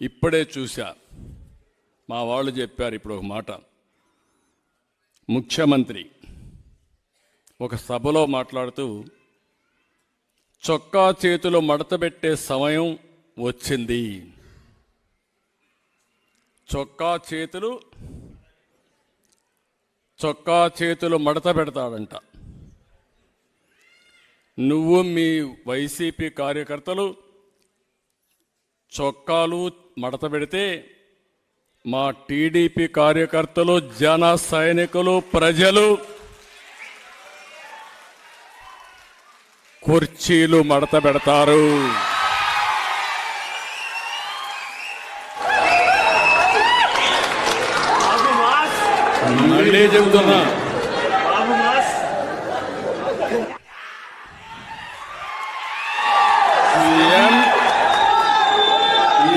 ఇప్పుడే చూశా, మా వాళ్ళు చెప్పారు ఇప్పుడు ఒక మాట. ముఖ్యమంత్రి ఒక సభలో మాట్లాడుతూ చొక్కా చేతులు మడతబెట్టే సమయం వచ్చింది, చొక్కా చేతులు మడత పెడతాడంట. నువ్వు మీ వైసీపీ కార్యకర్తలు చొక్కాలు మడత పెడితే మా టీడీపీ కార్యకర్తలు, జన సైనికులు, ప్రజలు కుర్చీలు మడత పెడతారు. మళ్ళీ చెబుతున్నా,